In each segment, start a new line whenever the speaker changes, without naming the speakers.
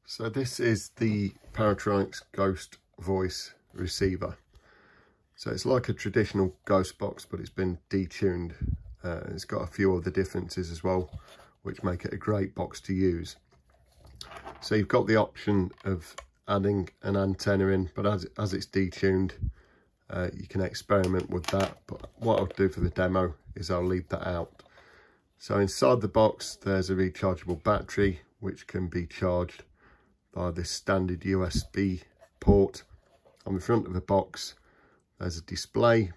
So this is the Paratronics Ghost Voice Receiver. So it's like a traditional ghost box, but it's been detuned. It's got a few other differences as well, which make it a great box to use. So you've got the option of adding an antenna in, but as it's detuned, you can experiment with that. But what I'll do for the demo is I'll leave that out. So inside the box, there's a rechargeable battery, which can be charged by this standard USB port. On the front of the box, there's a display,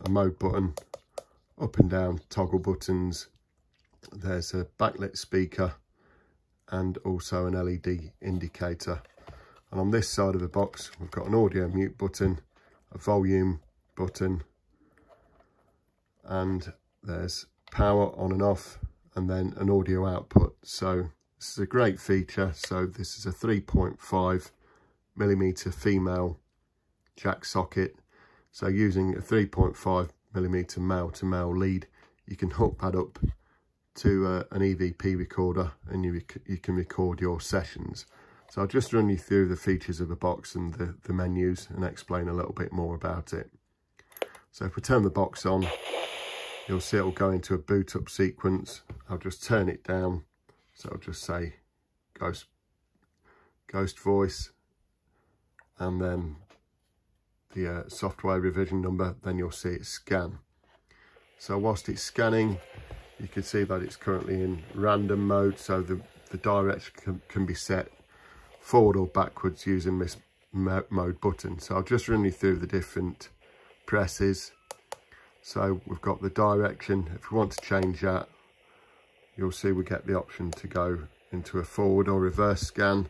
a mode button, up and down toggle buttons. There's a backlit speaker and also an LED indicator. And on this side of the box, we've got an audio mute button, a volume button, and there's power on and off, and then an audio output. So this is a great feature. So this is a 3.5mm female jack socket. So using a 3.5mm male to male lead, you can hook that up to an EVP recorder, and you can record your sessions. So I'll just run you through the features of the box and the menus and explain a little bit more about it. So if we turn the box on, you'll see it'll go into a boot up sequence. I'll just turn it down. So I'll just say ghost voice, and then the software revision number, then you'll see it scan. So whilst it's scanning, you can see that it's currently in random mode, so the direction can be set forward or backwards using this mode button. So I'll just run you through the different presses. So we've got the direction. If we want to change that, you'll see we get the option to go into a forward or reverse scan,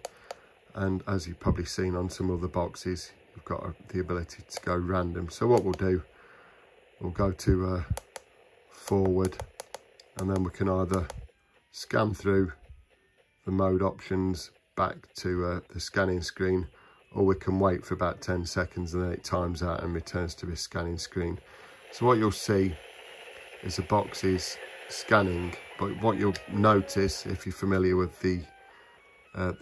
and as you've probably seen on some other boxes, you've got the ability to go random. So what we'll do, we'll go to forward, and then we can either scan through the mode options back to the scanning screen, or we can wait for about 10 seconds and then it times out and returns to the scanning screen. So what you'll see is the box is scanning, but what you'll notice, if you're familiar with the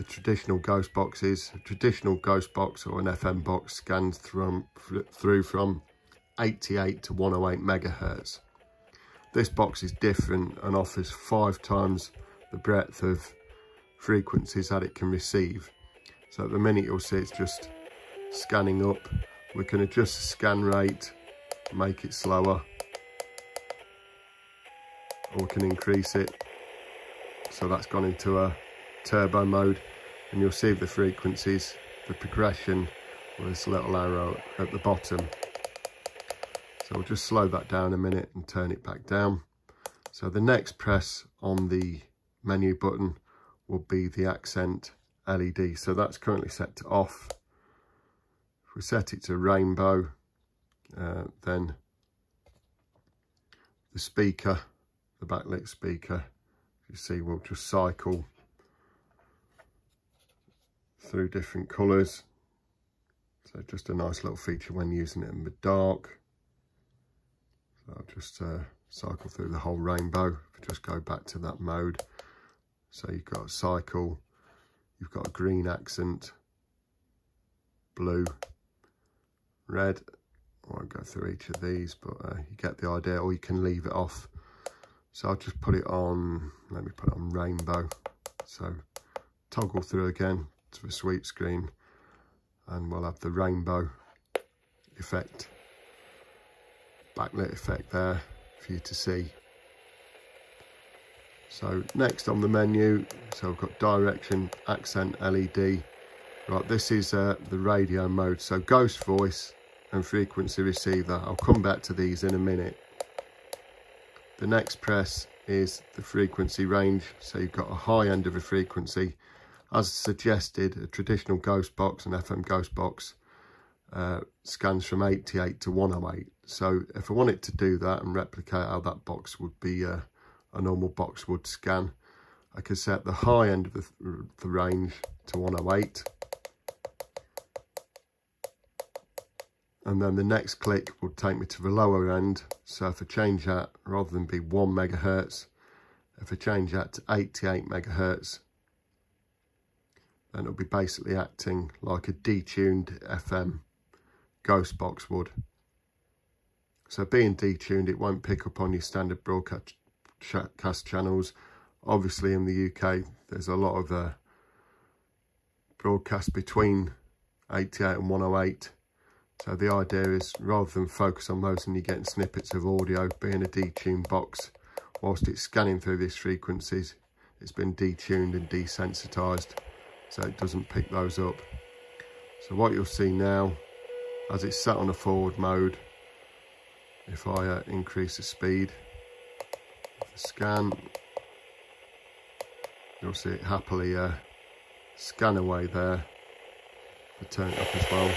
traditional ghost boxes, a traditional ghost box or an FM box scans through from 88 to 108 megahertz. This box is different and offers 5 times the breadth of frequencies that it can receive. So at the minute you'll see it's just scanning up. We can adjust the scan rate, make it slower, or we can increase it. So that's gone into a turbo mode, and you'll see the frequencies, the progression with this little arrow at the bottom. So we'll just slow that down a minute and turn it back down. So the next press on the menu button will be the accent LED. So that's currently set to off. If we set it to rainbow, then the speaker, the backlit speaker, you see, will just cycle through different colours. So just a nice little feature when using it in the dark. So I'll just cycle through the whole rainbow. If we just go back to that mode. So you've got a cycle, you've got a green accent, blue, red. I won't go through each of these, but you get the idea, or you can leave it off. So I'll just put it on, let me put it on rainbow. So toggle through again to the sweep screen, and we'll have the rainbow effect, backlit effect there for you to see. So next on the menu, so we've got direction, accent, LED. Right, this is the radio mode, so ghost voice and frequency receiver. I'll come back to these in a minute. The next press is the frequency range, so you've got a high end of a frequency. As suggested, a traditional ghost box, an FM ghost box, scans from 88 to 108. So if I wanted to do that and replicate how that box would be, a normal box would scan, I could set the high end of the range to 108. And then the next click will take me to the lower end. So if I change that, rather than be 1 megahertz, if I change that to 88 megahertz, then it'll be basically acting like a detuned FM ghost box would. So being detuned, it won't pick up on your standard broadcast channels. Obviously in the UK, there's a lot of broadcasts between 88 and 108. So the idea is, rather than focus on those and you're getting snippets of audio, being a detuned box, whilst it's scanning through these frequencies, it's been detuned and desensitized, so it doesn't pick those up. So what you'll see now, as it's set on a forward mode, if I increase the speed of the scan, you'll see it happily scan away there. I turn it up as well.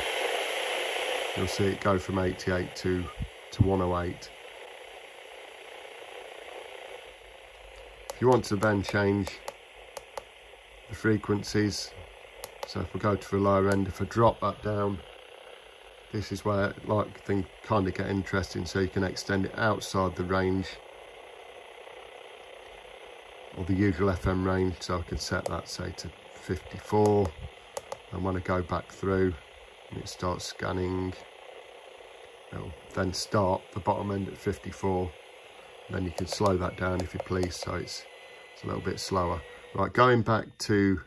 You'll see it go from 88 to 108. If you want to then change the frequencies, so if we go to the lower end, if I drop that down, this is where things kind of get interesting, so you can extend it outside the range or the usual FM range. So I can set that, say, to 54, and when I go back through and it starts scanning, it'll then start the bottom end at 54, and then you can slow that down if you please, so it's a little bit slower. Right, going back to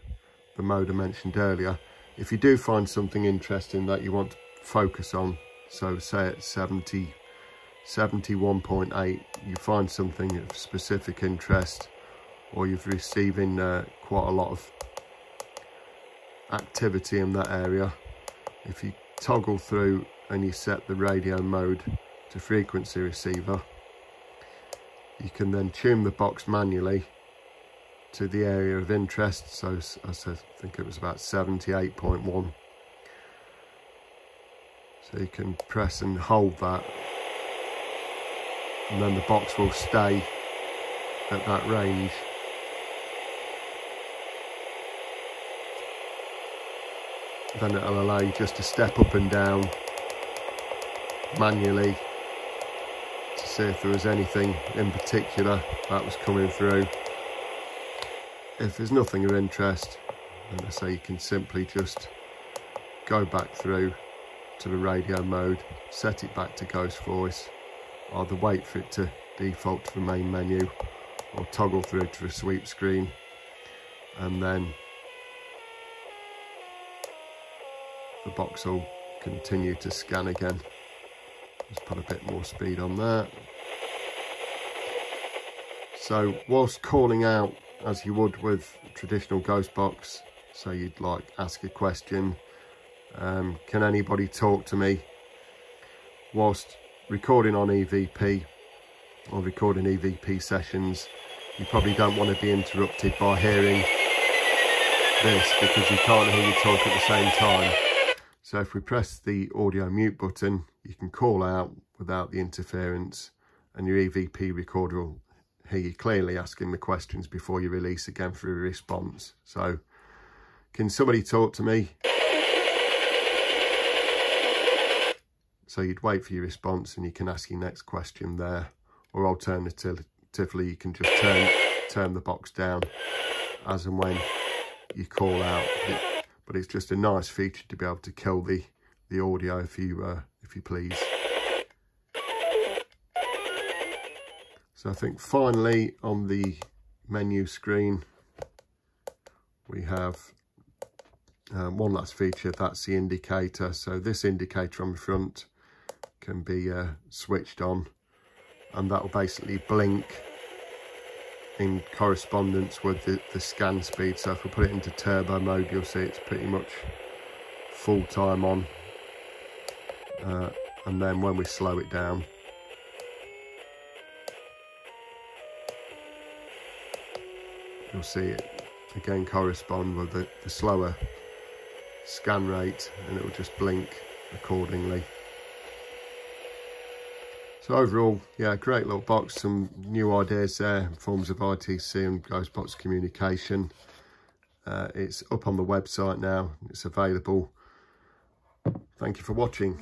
the mode I mentioned earlier, if you do find something interesting that you want to focus on, so say at 71.8 you find something of specific interest, or you're receiving quite a lot of activity in that area, if you toggle through and you set the radio mode to frequency receiver, you can then tune the box manually to the area of interest. So I think it was about 78.1. So you can press and hold that, and then the box will stay at that range. Then it'll allow you just to step up and down manually to see if there was anything in particular that was coming through. If there's nothing of interest, then I say you can simply just go back through to the radio mode, set it back to ghost voice, either wait for it to default to the main menu or toggle through to the sweep screen, and then the box will continue to scan again. Just put a bit more speed on that. So whilst calling out as you would with traditional ghost box, so you'd like ask a question, can anybody talk to me, whilst recording on EVP or recording EVP sessions, you probably don't want to be interrupted by hearing this, because you can't hear you talk at the same time. So if we press the audio mute button, you can call out without the interference, and your EVP recorder will hear you clearly asking the questions before you release again for a response. So, can somebody talk to me? So you'd wait for your response and you can ask your next question there, or alternatively you can just turn the box down as and when you call out. But it's just a nice feature to be able to kill the audio if you please. So I think finally on the menu screen we have one last feature, that's the indicator. So this indicator on the front can be switched on, and that will basically blink in correspondence with the scan speed. So if we put it into turbo mode, you'll see it's pretty much full time on, and then when we slow it down, you'll see it again correspond with the slower scan rate, and it will just blink accordingly. So overall, yeah, great little box, some new ideas there, forms of ITC and ghost box communication. It's up on the website now, it's available. Thank you for watching.